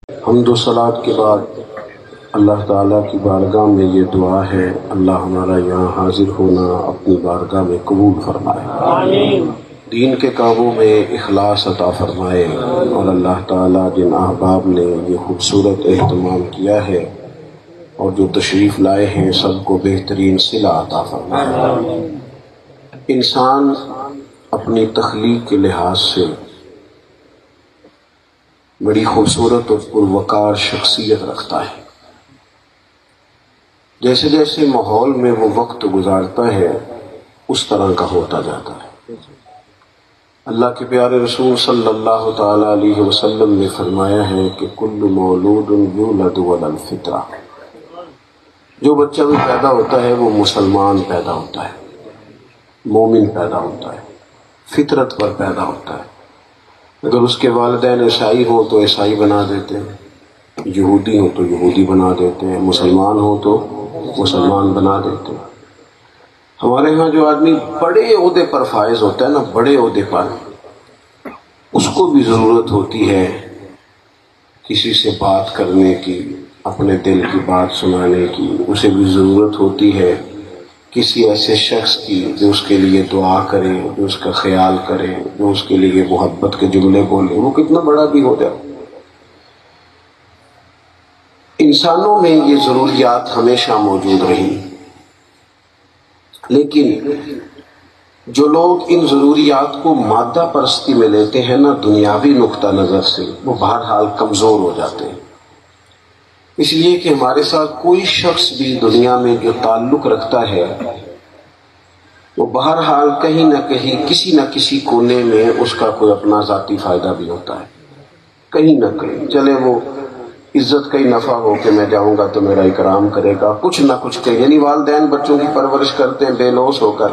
حمد و صلات کے بعد اللہ تعالیٰ کی بارگاہ میں یہ دعا ہے، اللہ ہمارا یہاں حاضر ہونا اپنی بارگاہ میں قبول فرمائے، آمین۔ دین کے کاموں میں اخلاص عطا فرمائے، اور اللہ تعالیٰ جن احباب نے یہ خوبصورت اہتمام کیا ہے اور جو تشریف لائے ہیں سب کو بہترین صلہ عطا فرمائے۔ انسان اپنی تخلیق کے لحاظ سے بڑی خوبصورت اور پروقار شخصیت رکھتا ہے۔ جیسے جیسے ماحول میں وہ وقت گزارتا ہے اس طرح کا ہوتا جاتا ہے۔ اللہ کے پیارے رسول صلی اللہ تعالی علیہ وسلم نے فرمایا ہے کہ کل مولود یولد علی الفطرہ، جو بچہ بھی پیدا ہوتا ہے وہ مسلمان پیدا ہوتا ہے، مومن پیدا ہوتا ہے، فطرت پر پیدا ہوتا ہے۔ اگر اس کے والدین عیسائی ہوں تو عیسائی بنا دیتے ہیں، یہودی ہوں تو یہودی بنا دیتے ہیں، مسلمان ہوں تو مسلمان بنا دیتے ہیں۔ ہمارے ہاں جو آدمی بڑے عہدے پر فائز ہوتا ہے نا، بڑے عہدے پر، اس کو بھی ضرورت ہوتی ہے کسی سے بات کرنے کی، اپنے دل کی بات سنانے کی، اسے بھی ضرورت ہوتی ہے کسی ایسے شخص کی جو اس کے لیے دعا کرے، جو اس کا خیال کرے، جو اس کے لیے محبت کے جملے بولے، وہ کتنا بڑا بھی ہو جائے۔ انسانوں میں یہ ضروریات ہمیشہ موجود رہی، لیکن جو لوگ ان ضروریات کو مادہ پرستی میں لیتے ہیں نا، دنیاوی نقطہ نظر سے، وہ بہرحال کمزور ہو جاتے ہیں۔ اس لیے کہ ہمارے ساتھ کوئی شخص بھی دنیا میں جو تعلق رکھتا ہے وہ بہرحال کہیں نہ کہیں کسی نہ کسی کونے میں اس کا کوئی اپنا ذاتی فائدہ بھی ہوتا ہے، کہیں نہ کہیں، چلے وہ عزت کا ہی نفع ہو کہ میں جاؤں گا تو میرا اکرام کرے گا، کچھ نہ کچھ کہ یعنی والدین بچوں کی پرورش کرتے ہیں بے لوث ہو کر،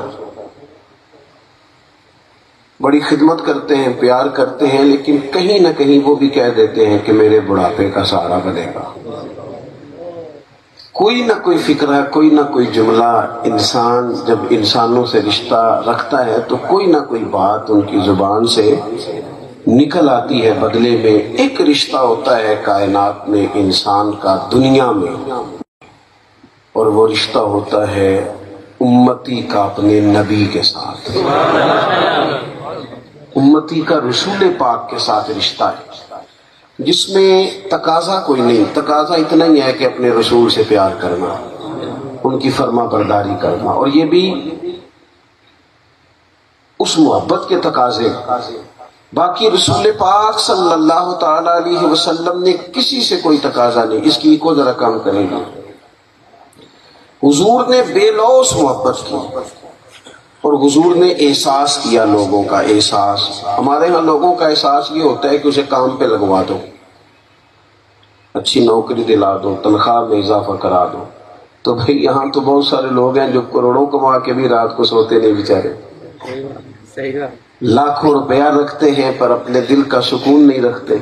بڑی خدمت کرتے ہیں، پیار کرتے ہیں، لیکن کہیں نہ کہیں وہ بھی کہہ دیتے ہیں کہ میرے بڑھاپے کا سہارا بنے گا۔ کوئی نہ کوئی فکرہ، کوئی نہ کوئی جملہ، انسان جب انسانوں سے رشتہ رکھتا ہے تو کوئی نہ کوئی بات ان کی زبان سے نکل آتی ہے، بدلے میں ایک رشتہ ہوتا ہے کائنات میں انسان کا دنیا میں، اور وہ رشتہ ہوتا ہے امتی کا اپنے نبی کے ساتھ، امتی کا رسول پاک کے ساتھ رشتہ ہے، جس میں تقاضا کوئی نہیں، تقاضا اتنا ہی ہے کہ اپنے رسول سے پیار کرنا، ان کی فرما برداری کرنا، اور یہ بھی اس محبت کے تقاضے۔ باقی رسول پاک صلی اللہ تعالی علیہ وسلم نے کسی سے کوئی تقاضا نہیں، اس کی کو ذرا کم کریں گے۔ حضور نے بے لوث محبت کی، اور حضور نے احساس کیا لوگوں کا احساس۔ ہمارے ہاں لوگوں کا احساس یہ ہوتا ہے کہ اسے کام پہ لگوا دو، اچھی نوکری دلا دو، تنخواہ میں اضافہ کرا دو۔ تو بھئی یہاں تو بہت سارے لوگ ہیں جو کروڑوں کما کے بھی رات کو سوتے نہیں بیچارے، لاکھوں روپیہ رکھتے ہیں پر اپنے دل کا سکون نہیں رکھتے۔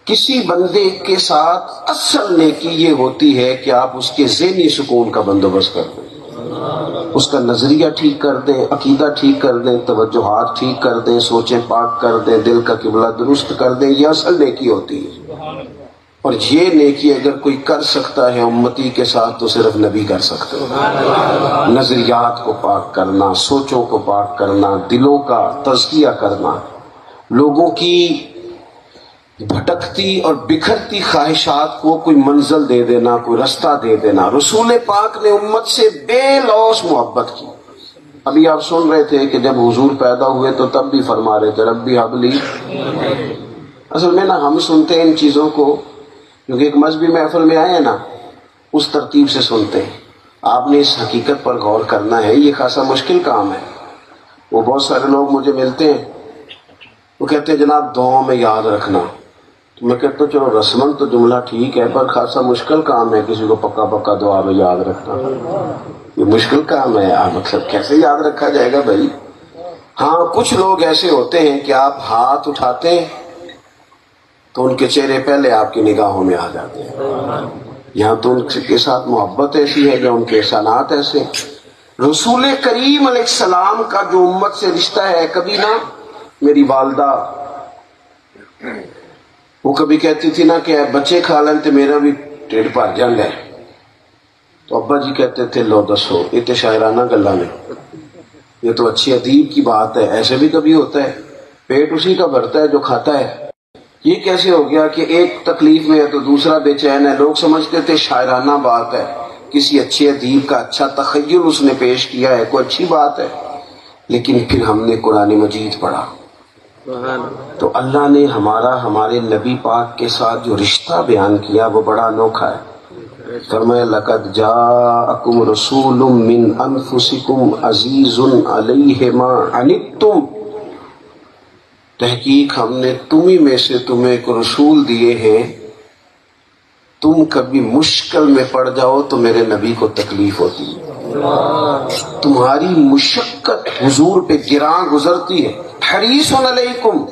کسی بندے کے ساتھ اصل نیکی یہ ہوتی ہے کہ آپ اس کے ذہنی سکون کا بندوبست کر دیں، اس کا نظریہ ٹھیک کر دیں، عقیدہ ٹھیک کر دیں، توجہات ٹھیک کر دیں، سوچیں پاک کر دیں، دل کا قبلہ درست کر دیں، یہ اصل نیکی ہوتی ہے۔ اور یہ نیکی اگر کوئی کر سکتا ہے امتی کے ساتھ تو صرف نبی کر سکتے ہیں۔ نظریات کو پاک کرنا، سوچوں کو پاک کرنا، دلوں کا تزکیہ کرنا، لوگوں کی بھٹکتی اور بکھرتی خواہشات کو کوئی منزل دے دینا، کوئی رستہ دے دینا۔ رسول پاک نے امت سے بے لوث محبت کی۔ ابھی آپ سن رہے تھے کہ جب حضور پیدا ہوئے تو تب بھی فرما رہے تھے ربی حب لی۔ اصل میں نا ہم سنتے ہیں ان چیزوں کو کیونکہ ایک مذہبی محفل میں آئے ہیں نا، اس ترتیب سے سنتے ہیں۔ آپ نے اس حقیقت پر غور کرنا ہے، یہ خاصا مشکل کام ہے۔ وہ بہت سارے لوگ مجھے ملتے ہیں، وہ کہتے ہیں جناب دعاؤں میں یاد رکھنا، تو میں کہتا ہوں چلو رسمن تو جملہ ٹھیک ہے پر خاصا مشکل کام ہے کسی کو پکا پکا دعا میں یاد رکھنا، یہ مشکل کام ہے۔ مطلب کیسے یاد رکھا جائے گا بھائی؟ ہاں کچھ لوگ ایسے ہوتے ہیں کہ آپ ہاتھ اٹھاتے ہیں تو ان کے چہرے پہلے آپ کی نگاہوں میں آ جاتے ہیں، یہاں تو ان کے ساتھ محبت ایسی ہے کہ ان کے احسانات ایسے۔ رسول کریم علیہ السلام کا جو امت سے رشتہ ہے، کبھی نہ میری والدہ وہ کبھی کہتی تھی نا کہ بچے کھا لیں تو میرا بھی ٹھیڈ بھر جاتا ہے، تو ابا جی کہتے تھے لو دسو یہ تو شاعرانہ گلا نے، یہ تو اچھی ادیب کی بات ہے، ایسے بھی کبھی ہوتا ہے، پیٹ اسی کا بھرتا ہے جو کھاتا ہے، یہ کیسے ہو گیا کہ ایک تکلیف میں ہے تو دوسرا بے چین ہے؟ لوگ سمجھتے تھے شاعرانہ بات ہے، کسی اچھے ادیب کا اچھا تخیل اس نے پیش کیا ہے، کوئی اچھی بات ہے۔ لیکن پھر ہم نے قرآن مجید پڑھا تو اللہ نے ہمارے نبی پاک کے ساتھ جو رشتہ بیان کیا وہ بڑا انوکھا ہے۔ فرمایا لقد جاءکم رسول من انفسکم عزیز علیہ ما عنتم، تحقیق ہم نے تمہیں میں سے تمہیں ایک رسول دیے ہیں، تم کبھی مشکل میں پڑ جاؤ تو میرے نبی کو تکلیف ہوتی ہے، تمہاری مشقت حضور پہ گراں گزرتی ہے، حریص علیکم،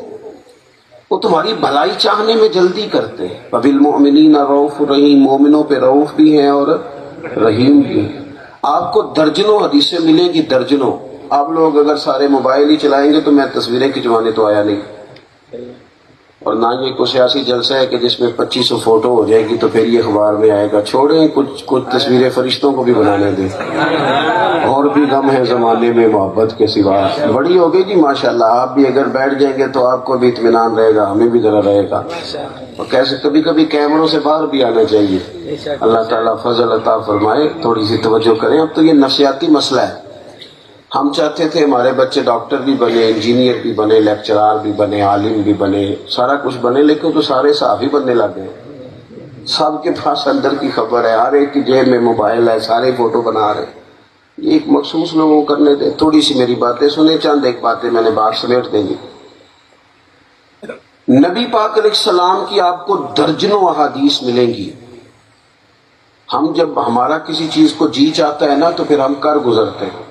وہ تمہاری بھلائی چاہنے میں جلدی کرتے ہیں، وبالمؤمنین رؤوف رحیم، مومنوں پہ رؤوف بھی ہیں اور رحیم بھی ہیں۔ آپ کو درجنوں حدیثیں ملیں گی، درجنوں۔ آپ لوگ اگر سارے موبائل ہی چلائیں گے تو میں تصویریں کھنچوانے تو آیا نہیں، اور نہ یہ کوئی سیاسی جلسہ ہے کہ جس میں 2500 فوٹو ہو جائے گی تو پھر یہ اخبار میں آئے گا۔ چھوڑیں، کچھ تصویریں فرشتوں کو بھی بنانے دیں، اور بھی غم ہے زمانے میں محبت کے سوا۔ بڑی ہو گئی جی ماشاءاللہ، آپ بھی اگر بیٹھ جائیں گے تو آپ کو بھی اطمینان رہے گا، ہمیں بھی ذرا رہے گا، اور کیسے کبھی کبھی کیمروں سے باہر بھی آنا چاہیے۔ اللہ تعالیٰ فضل عطا فرمائے، تھوڑی سی توجہ کریں۔ اب تو یہ نفسیاتی مسئلہ ہے، ہم چاہتے تھے ہمارے بچے ڈاکٹر بھی بنے، انجینئر بھی بنے، لیکچرار بھی بنے، عالم بھی بنے، سارا کچھ بنے، لیکن تو سارے صحافی بننے لگ گئے۔ سب کے پاس اندر کی خبر ہے، ہر ایک کی جیب میں موبائل ہے، سارے فوٹو بنا رہے ہیں۔ یہ ایک مخصوص لوگوں کو کرنے دیں۔ تھوڑی سی میری باتیں سنیں، چند ایک باتیں میں نے بات سمیٹ دیں گی۔ نبی پاک علیہ السلام کی آپ کو درجنوں احادیث ملیں گی۔ ہم جب ہمارا کسی چیز کو جی چاہتا ہے نا تو پھر ہم کر گزرتے ہیں،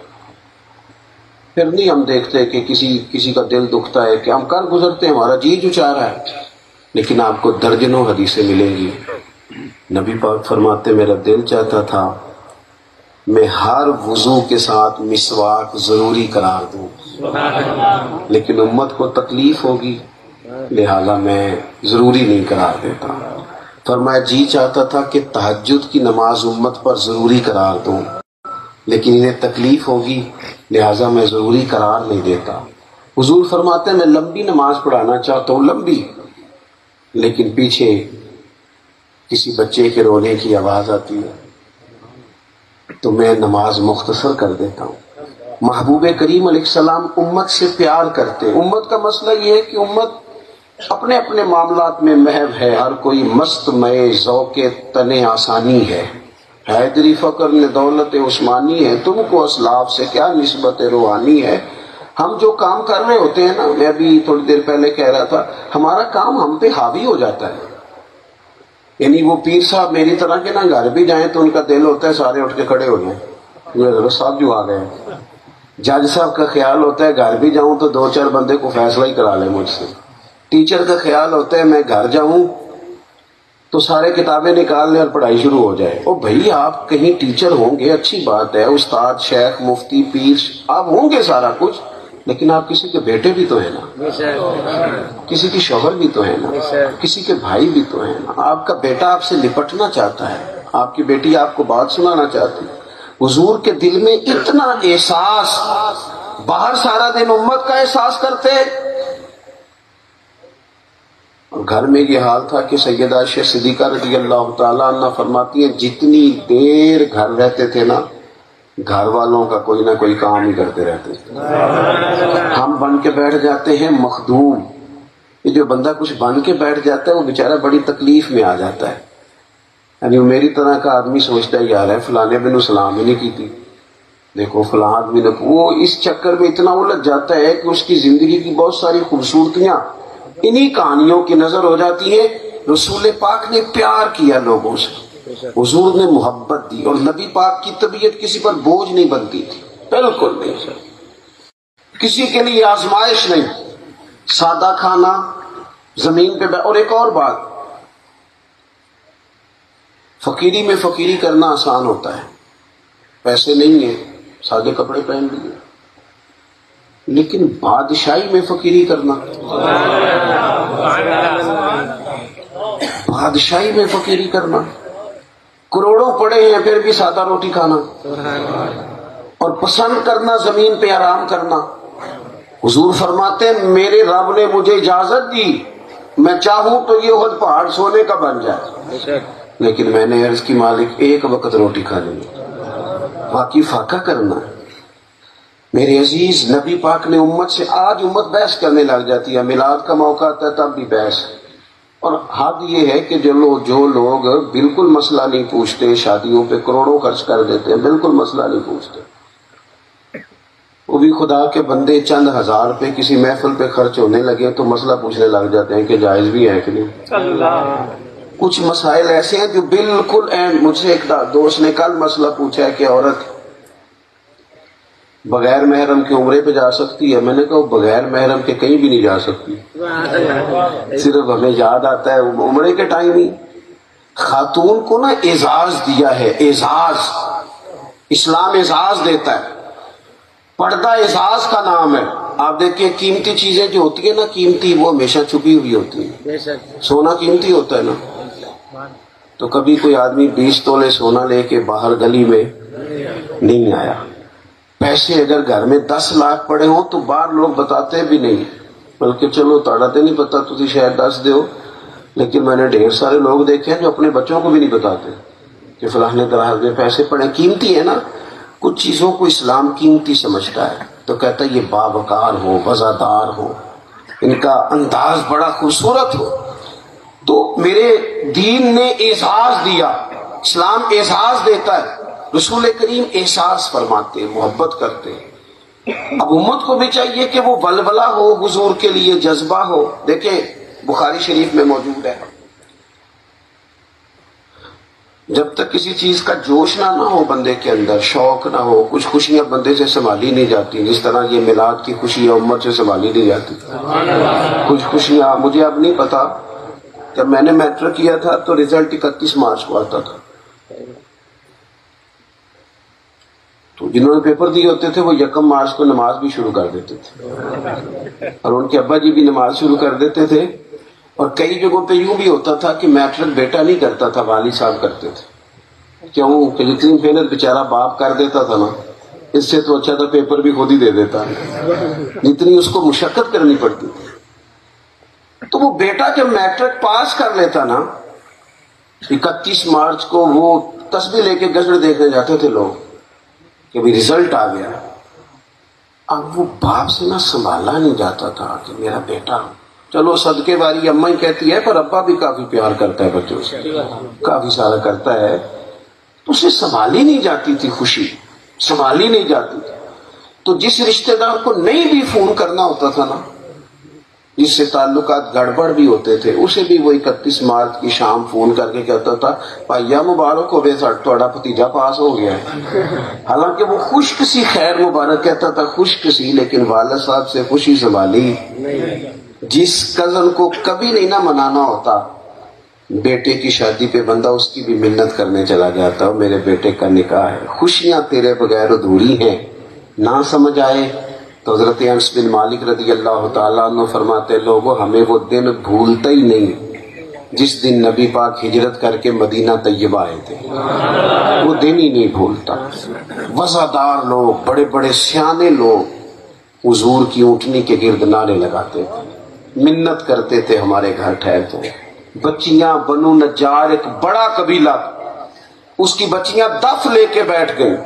پھر نہیں ہم دیکھتے کہ کسی کا دل دکھتا ہے، کہ ہم کر گزرتے ہیں، ہمارا جی جو چاہ رہا ہے۔ لیکن آپ کو درجنوں حدیثیں ملیں گی۔ نبی پاک فرماتے میرا دل چاہتا تھا میں ہر وضو کے ساتھ مسواک ضروری قرار دوں، لیکن امت کو تکلیف ہوگی لہذا میں ضروری نہیں قرار دیتا۔ فرمایا جی چاہتا تھا کہ تہجد کی نماز امت پر ضروری قرار دوں، لیکن انہیں تکلیف ہوگی لہٰذا میں ضروری قرار نہیں دیتا۔ حضور فرماتے ہیں میں لمبی نماز پڑھانا چاہتا ہوں، لمبی، لیکن پیچھے کسی بچے کے رونے کی آواز آتی ہے تو میں نماز مختصر کر دیتا ہوں۔ محبوب کریم علیہ السلام امت سے پیار کرتے۔ امت کا مسئلہ یہ ہے کہ امت اپنے اپنے معاملات میں محو ہے، ہر کوئی مست مئے ذوق تن آسانی ہے۔ حیدری فقر نے دولت عثمانی ہے، تم کو اسلاف سے کیا نسبت روحانی ہے۔ ہم جو کام کر رہے ہوتے ہیں نا، میں ابھی تھوڑی دیر پہلے کہہ رہا تھا، ہمارا کام ہم پہ حاوی ہو جاتا ہے۔ یعنی وہ پیر صاحب میری طرح کے نا گھر بھی جائیں تو ان کا دل ہوتا ہے سارے اٹھ کے کھڑے ہو جائیں، حضرت صاحب جو آ گئے۔ جج صاحب کا خیال ہوتا ہے گھر بھی جاؤں تو 2-4 بندے کو فیصلہ ہی کرا لیں مجھ سے۔ ٹیچر کا خیال ہوتا ہے میں گھر جاؤں تو سارے کتابیں نکال لیں اور پڑھائی شروع ہو جائے۔ او بھائی آپ کہیں ٹیچر ہوں گے، اچھی بات ہے، استاد، شیخ، مفتی، پیر آپ ہوں گے سارا کچھ، لیکن آپ کسی کے بیٹے بھی تو ہیں نا، کسی کی شوہر بھی تو ہے نا، کسی کے بھائی بھی تو ہیں نا۔ آپ کا بیٹا آپ سے لپٹنا چاہتا ہے، آپ کی بیٹی آپ کو بات سنانا چاہتی ہے۔ حضور کے دل میں اتنا احساس، باہر سارا دن امت کا احساس کرتے، اور گھر میں یہ حال تھا کہ سیدہ عائشہ صدیقہ رضی اللہ تعالیٰ عنہ فرماتی ہیں جتنی دیر گھر رہتے تھے نا، گھر والوں کا کوئی نہ کوئی کام ہی کرتے رہتے تھے۔ ہم بن کے بیٹھ جاتے ہیں مخدوم، یہ جو بندہ کچھ بن کے بیٹھ جاتا ہے وہ بیچارہ بڑی تکلیف میں آ جاتا ہے۔ یعنی میری طرح کا آدمی سوچتا ہے یار ہے فلانے بن سلام ہی نہیں کی تھی، دیکھو فلاں آدمی نے، وہ اس چکر میں اتنا الجھ جاتا ہے کہ اس کی زندگی کی بہت ساری خوبصورتیاں انہی کہانیوں کی نظر ہو جاتی ہے۔ رسول پاک نے پیار کیا لوگوں سے، حضور نے محبت دی، اور نبی پاک کی طبیعت کسی پر بوجھ نہیں بنتی تھی، بالکل نہیں، کسی کے لیے آزمائش نہیں، سادہ کھانا، زمین پہ اور ایک اور بات، فقیری میں فقیری کرنا آسان ہوتا ہے، پیسے نہیں ہیں سادے کپڑے پہن لیے، لیکن بادشاہی میں فقیری کرنا، بادشاہی میں فقیری کرنا، کروڑوں پڑے ہیں پھر بھی سادہ روٹی کھانا، اور پسند کرنا زمین پہ آرام کرنا۔ حضور فرماتے ہیں میرے رب نے مجھے اجازت دی، میں چاہوں تو یہ احد پہاڑ سونے کا بن جائے، لیکن میں نے عرض کی مالک ایک وقت روٹی کھانی ہے، باقی فاقہ کرنا ہے۔ میرے عزیز، نبی پاک نے امت سے، آج امت بحث کرنے لگ جاتی ہے، میلاد کا موقع آتا ہے تب بھی بحث، اور حد یہ ہے کہ جو لوگ بالکل مسئلہ نہیں پوچھتے، شادیوں پہ کروڑوں خرچ کر دیتے ہیں، بالکل مسئلہ نہیں پوچھتے، وہ بھی خدا کے بندے چند ہزار روپے کسی محفل پہ خرچ ہونے لگے تو مسئلہ پوچھنے لگ جاتے ہیں کہ جائز بھی ہے کہ نہیں۔ کچھ مسائل ایسے ہیں جو بالکل مجھ سے ایک دوست نے کل مسئلہ پوچھا ہے کہ عورت بغیر محرم کے عمرے پہ جا سکتی ہے؟ میں نے کہا بغیر محرم کے کہیں بھی نہیں جا سکتی، صرف ہمیں یاد آتا ہے عمرے کے ٹائم ہی۔ خاتون کو نا اعزاز دیا ہے، اعزاز، اسلام اعزاز دیتا ہے، پردہ اعزاز کا نام ہے۔ آپ دیکھیں قیمتی چیزیں جو ہوتی ہیں نا، قیمتی، وہ ہمیشہ چھپی ہوئی ہوتی ہیں۔ سونا قیمتی ہوتا ہے نا، تو کبھی کوئی آدمی 20 تولے سونا لے کے باہر گلی میں نہیں آیا۔ پیسے اگر گھر میں 10 لاکھ پڑے ہوں تو باہر لوگ بتاتے بھی نہیں، بلکہ چلو تاڑا تے نہیں پتا تھی شاید 10 دیو، لیکن میں نے ڈھیر سارے لوگ دیکھے ہیں جو اپنے بچوں کو بھی نہیں بتاتے کہ فلاں طرح کے پیسے پڑے۔ قیمتی ہے نا، کچھ چیزوں کو اسلام قیمتی سمجھتا ہے تو کہتا ہے یہ باوقار ہو، وزادار ہو، ان کا انداز بڑا خوبصورت ہو۔ تو میرے دین نے اعزاز دیا، اسلام اعزاز دیتا ہے، رسول کریم احساس فرماتے ہیں، محبت کرتے ہیں۔ اب امت کو بھی چاہیے کہ وہ ولولہ ہو، حضور کے لیے جذبہ ہو۔ دیکھیں بخاری شریف میں موجود ہے، جب تک کسی چیز کا جوش نہ ہو بندے کے اندر، شوق نہ ہو، کچھ خوشیاں بندے سے سنبھالی نہیں جاتی، جس طرح یہ میلاد کی خوشی ہے امت سے سنبھالی نہیں جاتی۔ کچھ خوشیاں مجھے اب نہیں پتا، جب میں نے میٹرک کیا تھا تو رزلٹ 31 مارچ کو آتا تھا، تو جنہوں نے پیپر دیے ہوتے تھے وہ 1 مارچ کو نماز بھی شروع کر دیتے تھے، اور ان کے ابا جی بھی نماز شروع کر دیتے تھے۔ اور کئی جگہوں پہ یوں بھی ہوتا تھا کہ میٹرک بیٹا نہیں کرتا تھا، والد صاحب کرتے تھے، کیوں کہ جتنی محنت بیچارہ باپ کر دیتا تھا نا، اس سے تو اچھا تھا پیپر بھی خود ہی دے دیتا، جتنی اس کو مشقت کرنی پڑتی تھی۔ تو وہ بیٹا جب میٹرک پاس کر لیتا نا، 31 مارچ کو وہ تسبیح لے کے گجر دیکھنے جاتے تھے لوگ کہ بھی رزلٹ آ گیا۔ اب وہ باپ سے نہ سنبھالا نہیں جاتا تھا کہ میرا بیٹا، چلو صدقے والی اماں ہی کہتی ہے پر ابا بھی کافی پیار کرتا ہے بچوں سے، کافی سارا کرتا ہے، تو اسے سنبھالی نہیں جاتی تھی، خوشی سنبھالی نہیں جاتی تھی۔ تو جس رشتہ دار کو نہیں بھی فون کرنا ہوتا تھا نا، جس سے تعلقات گڑبڑ بھی ہوتے تھے، اسے بھی وہ 31 مارچ کی شام فون کر کے کہتا تھا بھائیا مبارک ہو بے تھوڑا بھتیجا پاس ہو گیا ہے۔ حالانکہ وہ خشک سی خیر مبارک کہتا تھا، خشک سی، لیکن والد صاحب سے خوشی سنبھالی۔ جس کزن کو کبھی نہیں نہ منانا ہوتا، بیٹے کی شادی پہ بندہ اس کی بھی منت کرنے چلا جاتا، میرے بیٹے کا نکاح ہے، خوشیاں تیرے بغیر ادھوری ہیں، نہ سمجھ آئے تو حضرت انس بن مالک رضی اللہ تعالیٰ عنہ فرماتے لوگوں ہمیں وہ دن بھولتا ہی نہیں جس دن نبی پاک ہجرت کر کے مدینہ طیبہ آئے تھے، وہ دن ہی نہیں بھولتا۔ وزادار لوگ، بڑے بڑے سیانے لوگ حضور کی اونٹنی کے گرد نعرے لگاتے تھے، منت کرتے تھے ہمارے گھر ٹھہر تو۔ بچیاں بنو نجار ایک بڑا قبیلہ، اس کی بچیاں دف لے کے بیٹھ گئیں،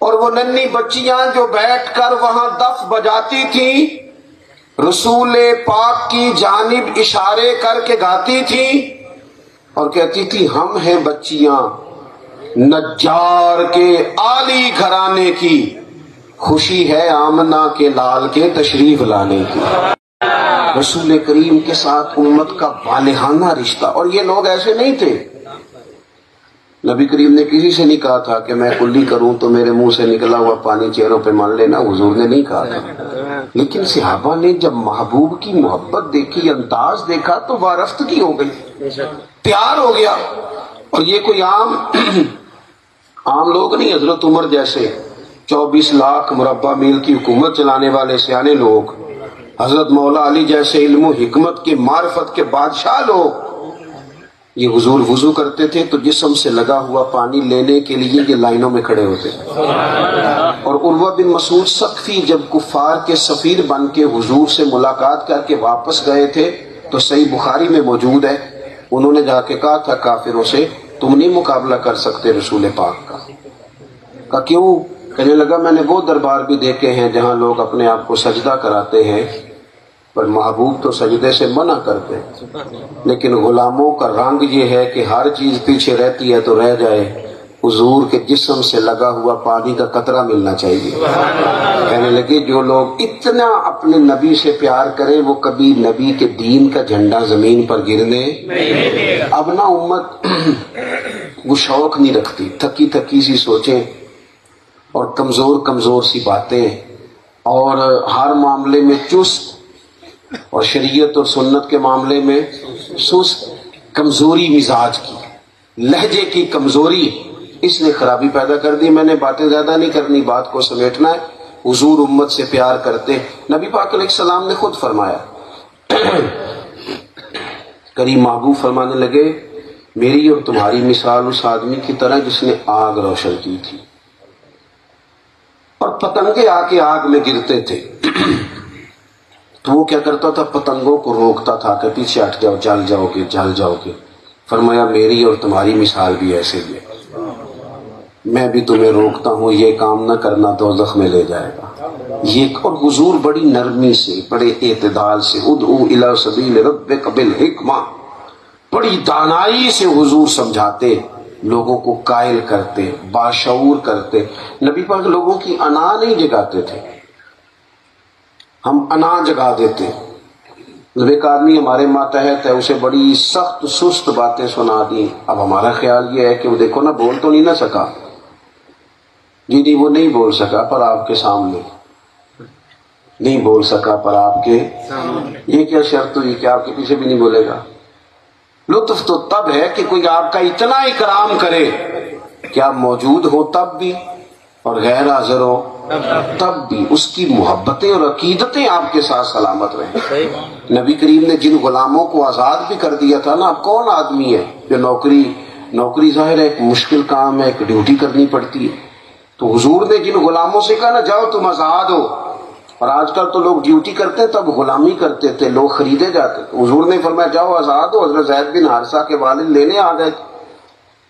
اور وہ ننھی بچیاں جو بیٹھ کر وہاں دف بجاتی تھیں، رسول پاک کی جانب اشارے کر کے گاتی تھیں اور کہتی تھی ہم ہیں بچیاں نجار کے عالی گھرانے کی، خوشی ہے آمنہ کے لال کے تشریف لانے کی۔ رسول کریم کے ساتھ امت کا والہانہ رشتہ، اور یہ لوگ ایسے نہیں تھے۔ نبی کریم نے کسی سے نہیں کہا تھا کہ میں کلی کروں تو میرے منہ سے نکلا ہوا پانی چہروں پہ مان لینا، حضور نے نہیں کہا تھا، لیکن صحابہ نے جب محبوب کی محبت دیکھی، انداز دیکھا تو وارفتگی ہو گئی، پیار ہو گیا۔ اور یہ کوئی عام لوگ نہیں، حضرت عمر جیسے 24 لاکھ مربع میل کی حکومت چلانے والے سیانے لوگ، حضرت مولا علی جیسے علم و حکمت کے معرفت کے بادشاہ لوگ، یہ حضور وضو کرتے تھے تو جسم سے لگا ہوا پانی لینے کے لیے یہ لائنوں میں کھڑے ہوتے. اور عروہ بن مسعود ثقفی جب کفار کے سفیر بن کے حضور سے ملاقات کر کے واپس گئے تھے تو صحیح بخاری میں موجود ہے، انہوں نے جا کے کہا تھا کافروں سے تم نہیں مقابلہ کر سکتے رسول پاک کا. کہا کیوں؟ کہنے لگا میں نے وہ دربار بھی دیکھے ہیں جہاں لوگ اپنے آپ کو سجدہ کراتے ہیں پر محبوب تو سجدے سے منع کرتے ہیں، لیکن غلاموں کا رنگ یہ ہے کہ ہر چیز پیچھے رہتی ہے تو رہ جائے، حضور کے جسم سے لگا ہوا پانی کا قطرہ ملنا چاہیے. کہنے لگے جو لوگ اتنا اپنے نبی سے پیار کریں وہ کبھی نبی کے دین کا جھنڈا زمین پر گرنے. اب نہ امت وہ شوق نہیں رکھتی، تھکی تھکی سی سوچیں اور کمزور کمزور سی باتیں اور ہر معاملے میں چست اور شریعت اور سنت کے معاملے میں سست، کمزوری مزاج کی، لہجے کی کمزوری، اس نے خرابی پیدا کر دی. میں نے باتیں زیادہ نہیں کرنی، بات کو سمیٹنا ہے. حضور امت سے پیار کرتے. نبی پاک علیہ السلام نے خود فرمایا، کریم محبوب فرمانے لگے میری اور تمہاری مثال اس آدمی کی طرح جس نے آگ روشن کی تھی اور پتنگے آ کے آگ میں گرتے تھے تو وہ کیا کرتا تھا؟ پتنگوں کو روکتا تھا کہ پیچھے ہٹ جاؤ، جل جاؤ گے جل جاؤ گے. فرمایا میری اور تمہاری مثال بھی ایسے ہی ہے، میں بھی تمہیں روکتا ہوں، یہ کام نہ کرنا دوزخ میں لے جائے گا. یہ اور حضور بڑی نرمی سے، بڑے اعتدال سے، ادعو الی سبیل ربک بالحکمہ، بڑی دانائی سے حضور سمجھاتے، لوگوں کو قائل کرتے، باشعور کرتے. نبی پاک لوگوں کی انا نہیں جگاتے تھے، ہم انا جگا دیتے. جب ایک آدمی ہمارے ماتحت ہے اسے بڑی سخت سست باتیں سنا دی، اب ہمارا خیال یہ ہے کہ وہ دیکھو نا بول تو نہیں نہ سکا، جی نہیں وہ نہیں بول سکا پر آپ کے سامنے نہیں بول سکا پر آپ کے یہ کیا شرط ہوئی کہ آپ کے پیچھے بھی نہیں بولے گا؟ لطف تو تب ہے کہ کوئی آپ کا اتنا اکرام کرے کہ آپ موجود ہو تب بھی اور غیر حاضر ہو تب بھی، اس کی محبتیں اور عقیدتیں آپ کے ساتھ سلامت رہیں. نبی کریم نے جن غلاموں کو آزاد بھی کر دیا تھا نا، اب کون آدمی ہے جو نوکری ظاہر ہے ایک مشکل کام ہے، ایک ڈیوٹی کرنی پڑتی ہے، تو حضور نے جن غلاموں سے کہا نا جاؤ تم آزاد ہو. اور آج کل تو لوگ ڈیوٹی کرتے تب غلامی کرتے تھے، لوگ خریدے جاتے تھے. حضور نے فرمایا جاؤ آزاد ہو. حضرت زید بن حارثہ کے والد لینے آ گئے،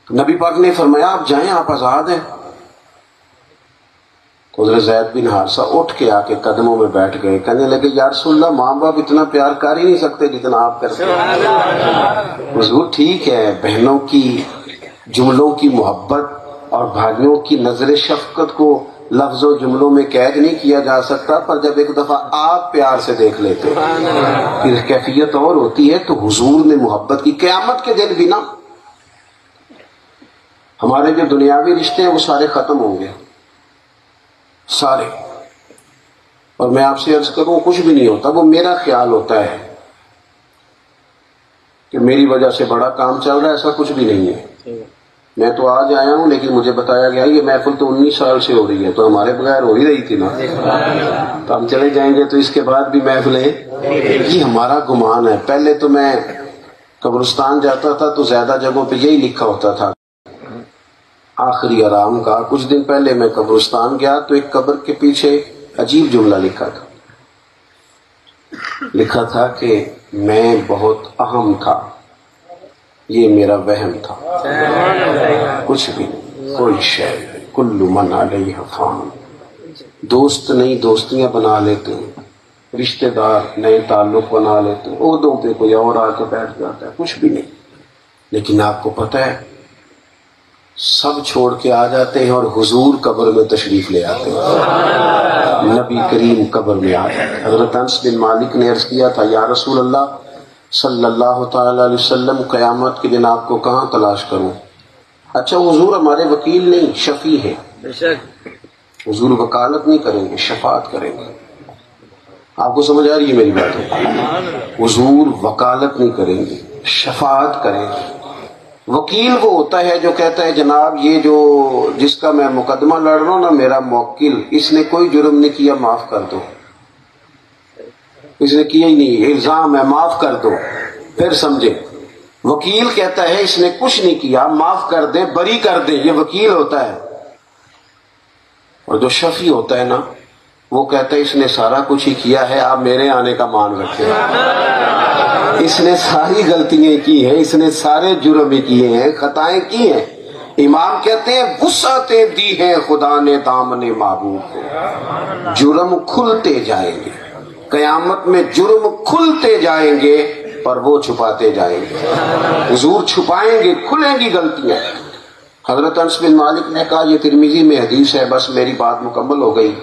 نبی پاک نے فرمایا آپ جائیں، آپ آزاد ہیں. حضرت زید بن حارثہ اٹھ کے آ کے قدموں میں بیٹھ گئے، کہنے لگے یا رسول اللہ ماں باپ اتنا پیار کر ہی نہیں سکتے جتنا آپ کرتے ہیں. حضور ٹھیک ہے بہنوں کی جملوں کی محبت اور بھائیوں کی نظر شفقت کو لفظ و جملوں میں قید نہیں کیا جا سکتا، پر جب ایک دفعہ آپ پیار سے دیکھ لیتے پھر کیفیت اور ہوتی ہے. تو حضور نے محبت کی. قیامت کے دن بھی نا ہمارے جو دنیاوی رشتے ہیں وہ سارے ختم ہوں گے، سارے. اور میں آپ سے عرض کروں کچھ بھی نہیں ہوتا، وہ میرا خیال ہوتا ہے کہ میری وجہ سے بڑا کام چل رہا ہے، ایسا کچھ بھی نہیں ہے. میں تو آج آیا ہوں لیکن مجھے بتایا گیا یہ محفل تو 19 سال سے ہو رہی ہے، تو ہمارے بغیر ہو ہی رہی تھی نا، تو ہم چلے جائیں گے تو اس کے بعد بھی محفلیں. یہ ہمارا گمان ہے. پہلے تو میں قبرستان جاتا تھا تو زیادہ جگہوں پہ یہی لکھا ہوتا تھا آخری آرام کا. کچھ دن پہلے میں قبرستان گیا تو ایک قبر کے پیچھے عجیب جملہ لکھا تھا کہ میں بہت اہم تھا، یہ میرا وہم تھا، کچھ بھی نہیں، کوئی شے نہیں، کل من علیہ فان. دوست نہیں دوستیاں بنا لیتے ہیں، رشتہ دار نئے تعلق بنا لیتے ہیں، عہدوں پہ کوئی اور آ کے بیٹھ جاتا ہے، کچھ بھی نہیں. لیکن آپ کو پتہ ہے سب چھوڑ کے آ جاتے ہیں اور حضور قبر میں تشریف لے آتے ہیں. نبی کریم قبر میں آ جاتے ہیں. حضرت انس بن مالک نے عرض کیا تھا یا رسول اللہ صلی اللہ تعالی علیہ وسلم قیامت کے دن آپ کو کہاں تلاش کروں؟ اچھا حضور ہمارے وکیل نہیں شفیع ہیں، حضور وکالت نہیں کریں گے، شفاعت کریں گے. آپ کو سمجھ آ رہی ہے میری بات ہے؟ حضور وکالت نہیں کریں گے، شفاعت کریں گے. وکیل وہ ہوتا ہے جو کہتا ہے جناب یہ جو جس کا میں مقدمہ لڑ رہا ہوں نا میرا موکل، اس نے کوئی جرم نہیں کیا، معاف کر دو، اس نے کیا ہی نہیں، الزام ہے، معاف کر دو. پھر سمجھے وکیل کہتا ہے اس نے کچھ نہیں کیا، معاف کر دیں، بری کر دیں، یہ وکیل ہوتا ہے۔ اور جو شفیع ہوتا ہے نا، وہ کہتا ہے اس نے سارا کچھ ہی کیا ہے، آپ میرے آنے کا مان رکھیں، اس نے ساری غلطیاں کی ہیں، اس نے سارے جرم کیے ہیں، خطائیں کی ہیں۔ امام کہتے ہیں وسعتیں دی ہیں خدا نے دامن محبوب کو، جرم کھلتے جائیں گے، قیامت میں جرم کھلتے جائیں گے پر وہ چھپاتے جائیں گے، حضور چھپائیں گے، کھلیں گی غلطیاں۔ حضرت انس بن مالک نے کہا یہ ترمذی میں حدیث ہے، بس میری بات مکمل ہو گئی۔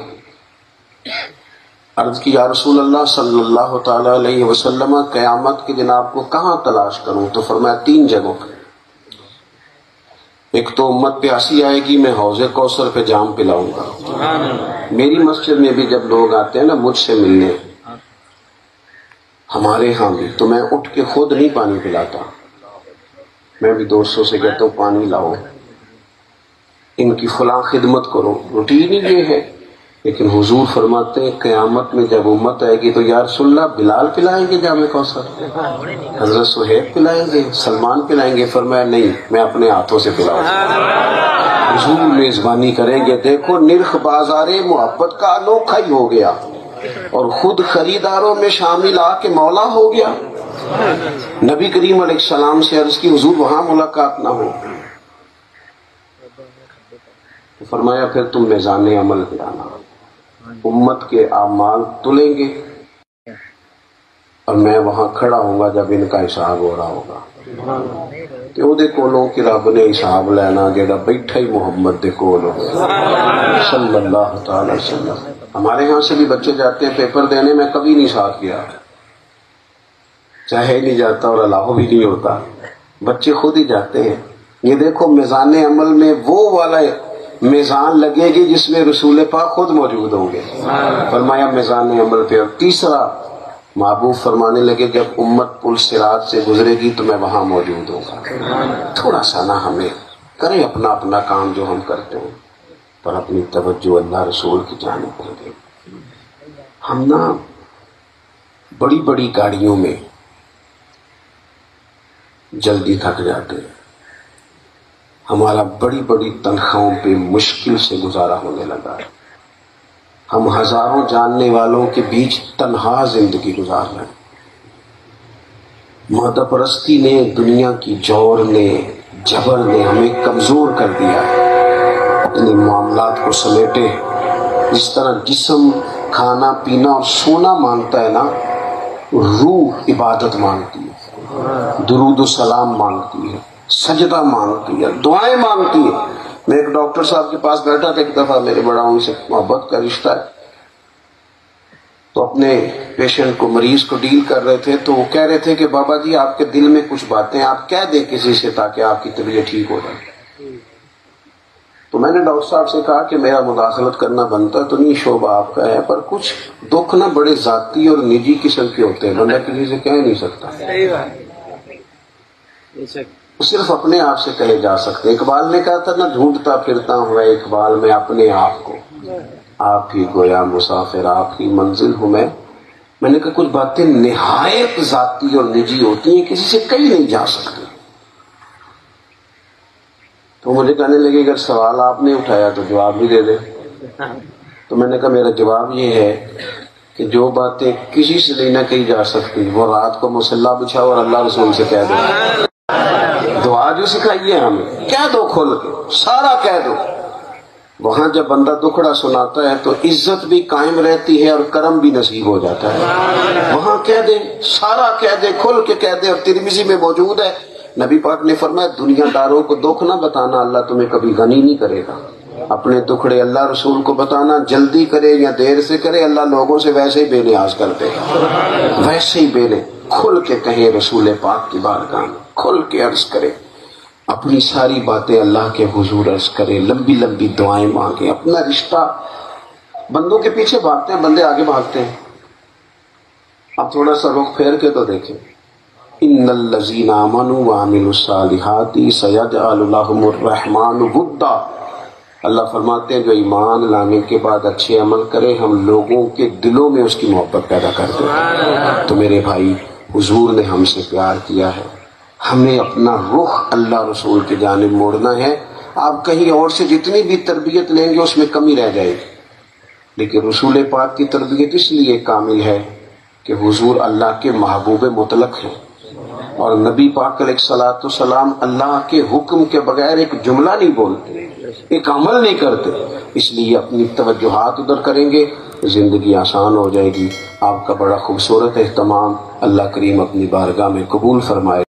عرض کی یا رسول اللہ صلی اللہ تعالی علیہ وسلم، قیامت کے دن آپ کو کہاں تلاش کروں؟ تو فرمایا 3 جگہوں پہ، ایک تو امت پیاسی آئے گی، میں حوض کوثر پہ جام پلاؤں گا۔ میری مسجد میں بھی جب لوگ آتے ہیں نا مجھ سے ملنے، ہمارے ہاں بھی، تو میں اٹھ کے خود نہیں پانی پلاتا، میں بھی دوستوں سے کہتا ہوں پانی لاؤ، ان کی فلاں خدمت کرو، روٹین ہی یہ ہے۔ لیکن حضور فرماتے ہیں قیامت میں جب امت آئے گی تو یا رسول اللہ بلال پلائیں گے جام کوثر، حضرت سہیب پلائیں گے، سلمان پلائیں گے؟ فرمایا نہیں، میں اپنے ہاتھوں سے پلاؤں گا۔ حضور میزبانی کریں گے، دیکھو نرخ بازار محبت کا انوکھا ہی ہو گیا، اور خود خریداروں میں شامل آ کے مولا ہو گیا۔ نبی کریم علیہ السلام سے عرض کی حضور وہاں ملاقات نہ ہو، فرمایا پھر تم میزان عمل پہ آنا، امت کے اعمال تلیں گے اور میں وہاں کھڑا ہوں گا جب ان کا حساب ہو رہا ہوگا، تے او دے کولوں کہ رب نے حساب لینا جڑا بیٹھا ہی محمد دے کول ہو صلی اللہ تعالی وسلم۔ ہمارے ہاں سے بھی بچے جاتے ہیں پیپر دینے، میں کبھی نہیں ساتھ گیا، چاہے نہیں جاتا اور الاؤ بھی نہیں ہوتا، بچے خود ہی جاتے ہیں۔ یہ دیکھو میزان عمل میں وہ والا میزان لگے گی جس میں رسول پاک خود موجود ہوں گے، فرمایا میزان عمل پہ۔ اور تیسرا محبوب فرمانے لگے جب امت پل صراط سے گزرے گی تو میں وہاں موجود ہوں گا۔ تھوڑا سا نہ ہمیں کریں اپنا اپنا کام جو ہم کرتے ہیں، پر اپنی توجہ اللہ رسول کی جانب کر دیں۔ ہم نا بڑی بڑی گاڑیوں میں جلدی تھک جاتے ہیں، ہمارا بڑی بڑی تنخواہوں پہ مشکل سے گزارا ہونے لگا ہے، ہم ہزاروں جاننے والوں کے بیچ تنہا زندگی گزار رہے ہیں۔ مادہ پرستی نے، دنیا کی جور نے، جبر نے ہمیں کمزور کر دیا، اپنے معاملات کو سمیٹے۔ جس طرح جسم کھانا پینا اور سونا مانگتا ہے نا، روح عبادت مانگتی ہے، درود و سلام مانگتی ہے، سجدہ مانگتی ہے، دعائیں مانگتی ہے۔ میں ایک ڈاکٹر صاحب کے پاس بیٹھا تھا ایک دفعہ، میرے بڑا ان سے محبت کا رشتہ ہے، تو اپنے پیشنٹ کو، مریض کو ڈیل کر رہے تھے، تو وہ کہہ رہے تھے کہ بابا جی آپ کے دل میں کچھ باتیں آپ کہہ دیں کسی سے تاکہ آپ کی طبیعت ٹھیک ہو جائے۔ تو میں نے ڈاکٹر صاحب سے کہا کہ میرا مداخلت کرنا بنتا تو نہیں، شعبہ آپ کا ہے، پر کچھ دکھ نا بڑے ذاتی اور نجی قسم کے ہوتے ہیں، بندہ کسی سے کہہ نہیں سکتا، صرف اپنے آپ سے کہے جا سکتے۔ اقبال نے کہا تھا نا، ڈھونڈتا پھرتا ہوا اقبال میں اپنے آپ کو، آپ ہی گویا مسافر، آپ کی منزل ہوں میں نے کہا کچھ باتیں نہایت ذاتی اور نجی ہوتی ہیں، کسی سے کہی نہیں جا سکتی۔ تو مجھے کہنے لگے اگر سوال آپ نے اٹھایا تو جواب بھی دے دے۔ تو میں نے کہا میرا جواب یہ ہے کہ جو باتیں کسی سے نہیں نہ کہی جا سکتی وہ رات کو مصلی بچھاؤ اور اللہ رسول سے کہہ دو۔ دعا جو سکھائی ہے ہمیں، کہہ دو کھول کے، سارا کہہ دو۔ وہاں جب بندہ دکھڑا سناتا ہے تو عزت بھی قائم رہتی ہے اور کرم بھی نصیب ہو جاتا ہے۔ وہاں کہہ دے، سارا کہہ دے، کھل کے کہہ دے۔ اور ترمذی میں موجود ہے، نبی پاک نے فرمایا دنیا داروں کو دکھ نہ بتانا، اللہ تمہیں کبھی غنی نہیں کرے گا۔ اپنے دکھڑے اللہ رسول کو بتانا، جلدی کرے یا دیر سے کرے، اللہ لوگوں سے ویسے ہی بے نیاز کر دے گا، ویسے ہی بے نیاز۔ کھل کے کہیں رسول پاک کی بارگاہ میں، کھل کے عرض کرے، اپنی ساری باتیں اللہ کے حضور عرض کرے، لمبی لمبی دعائیں مانگے۔ اپنا رشتہ، بندوں کے پیچھے بھاگتے ہیں، بندے آگے بھاگتے ہیں۔ اب تھوڑا سا رخ پھیر کے تو دیکھیں، ان الذین آمنوا وعملوا الصالحات سیجعل لهم الرحمن ودا۔ اللہ فرماتے ہیں جو ایمان لانے کے بعد اچھے عمل کرے، ہم لوگوں کے دلوں میں اس کی محبت پیدا کر دیں۔ تو میرے بھائی، حضور نے ہم سے پیار کیا ہے، ہمیں اپنا رخ اللہ رسول کی جانب موڑنا ہے. آپ کہیں اور سے جتنی بھی تربیت لیں گے اس میں کمی رہ جائے گی، لیکن رسول پاک کی تربیت اس لیے کامل ہے کہ حضور اللہ کے محبوب مطلق ہیں، اور نبی پاک علیہ الصلوۃ والسلام اللہ کے حکم کے بغیر ایک جملہ نہیں بولتے، ایک عمل نہیں کرتے. اس لیے اپنی توجہات ادھر کریں گے، زندگی آسان ہو جائے گی. آپ کا بڑا خوبصورت اہتمام اللہ کریم اپنی بارگاہ میں قبول فرمائے.